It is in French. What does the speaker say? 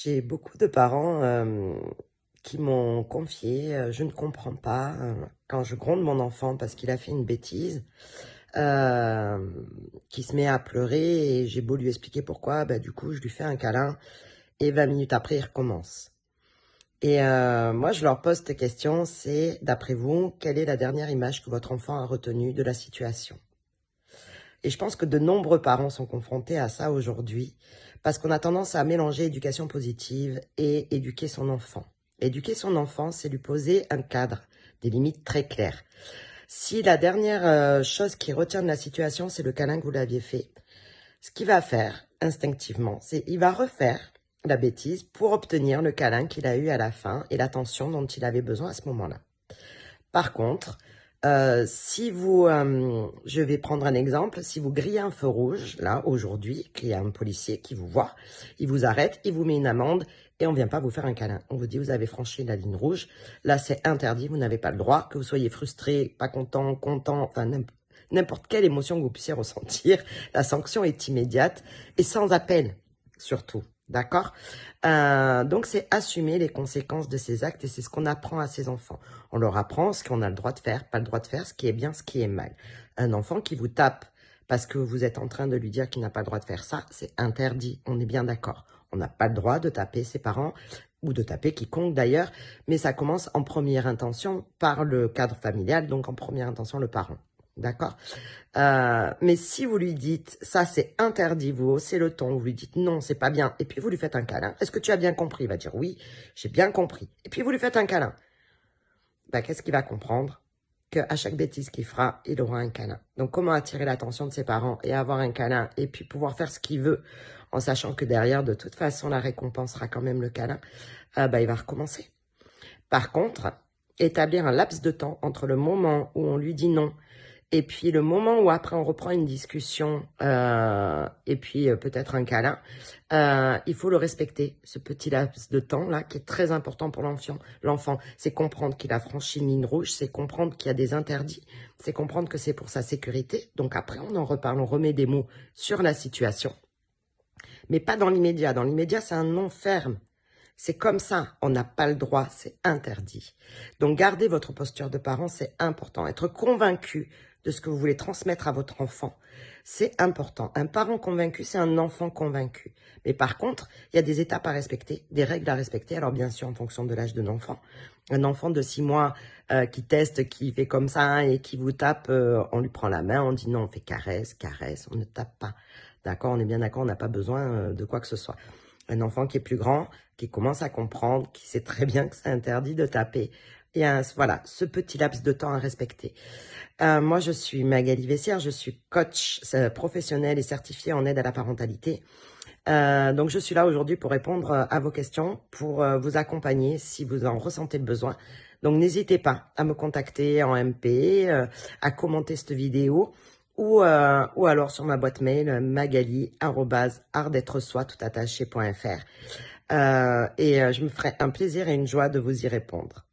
J'ai beaucoup de parents qui m'ont confié, je ne comprends pas, quand je gronde mon enfant parce qu'il a fait une bêtise, euh, qui se met à pleurer et j'ai beau lui expliquer pourquoi, bah, du coup je lui fais un câlin et 20 minutes après il recommence. Et moi je leur pose cette question, c'est d'après vous, quelle est la dernière image que votre enfant a retenue de la situation? Et je pense que de nombreux parents sont confrontés à ça aujourd'hui parce qu'on a tendance à mélanger éducation positive et éduquer son enfant. Éduquer son enfant, c'est lui poser un cadre, des limites très claires. Si la dernière chose qui retient de la situation, c'est le câlin que vous l'aviez fait, ce qu'il va faire instinctivement, c'est il va refaire la bêtise pour obtenir le câlin qu'il a eu à la fin et l'attention dont il avait besoin à ce moment-là. Par contre, si vous, je vais prendre un exemple, si vous grillez un feu rouge, là, aujourd'hui, qu'il y a un policier qui vous voit, il vous arrête, il vous met une amende et on ne vient pas vous faire un câlin. On vous dit, vous avez franchi la ligne rouge, là, c'est interdit, vous n'avez pas le droit, que vous soyez frustré, pas content, content, enfin, n'importe quelle émotion que vous puissiez ressentir, la sanction est immédiate et sans appel, surtout. D'accord? Donc, c'est assumer les conséquences de ses actes et c'est ce qu'on apprend à ses enfants. On leur apprend ce qu'on a le droit de faire, pas le droit de faire, ce qui est bien, ce qui est mal. Un enfant qui vous tape parce que vous êtes en train de lui dire qu'il n'a pas le droit de faire ça, c'est interdit. On est bien d'accord. On n'a pas le droit de taper ses parents ou de taper quiconque d'ailleurs, mais ça commence en première intention par le cadre familial, donc en première intention le parent. D'accord? Mais si vous lui dites, ça c'est interdit, vous haussez le ton, vous lui dites non, c'est pas bien, et puis vous lui faites un câlin, est-ce que tu as bien compris? Il va dire oui, j'ai bien compris. Et puis vous lui faites un câlin. Ben, qu'est-ce qu'il va comprendre? Qu'à chaque bêtise qu'il fera, il aura un câlin. Donc comment attirer l'attention de ses parents et avoir un câlin et puis pouvoir faire ce qu'il veut en sachant que derrière, de toute façon, la récompense sera quand même le câlin, ben, il va recommencer. Par contre, établir un laps de temps entre le moment où on lui dit non et puis le moment où après on reprend une discussion et puis peut-être un câlin, il faut le respecter, ce petit laps de temps-là qui est très important pour l'enfant. L'enfant, c'est comprendre qu'il a franchi une ligne rouge, c'est comprendre qu'il y a des interdits, c'est comprendre que c'est pour sa sécurité. Donc après, on en reparle, on remet des mots sur la situation, mais pas dans l'immédiat. Dans l'immédiat, c'est un non ferme. C'est comme ça, on n'a pas le droit, c'est interdit. Donc gardez votre posture de parent, c'est important. Être convaincu de ce que vous voulez transmettre à votre enfant, c'est important. Un parent convaincu, c'est un enfant convaincu. Mais par contre, il y a des étapes à respecter, des règles à respecter. Alors bien sûr, en fonction de l'âge de l'enfant. Un enfant de 6 mois qui teste, qui fait comme ça et qui vous tape, on lui prend la main, on dit non, on fait caresse, caresse, on ne tape pas. D'accord, on est bien d'accord, on n'a pas besoin de quoi que ce soit. Un enfant qui est plus grand, qui commence à comprendre, qui sait très bien que c'est interdit de taper. Et voilà, ce petit laps de temps à respecter. Moi, je suis Magali Vessière, je suis coach professionnel et certifiée en aide à la parentalité. Donc, je suis là aujourd'hui pour répondre à vos questions, pour vous accompagner si vous en ressentez le besoin. Donc, n'hésitez pas à me contacter en MP, à commenter cette vidéo ou alors sur ma boîte mail magali@artd'être-soi tout attaché.fr. Je me ferai un plaisir et une joie de vous y répondre.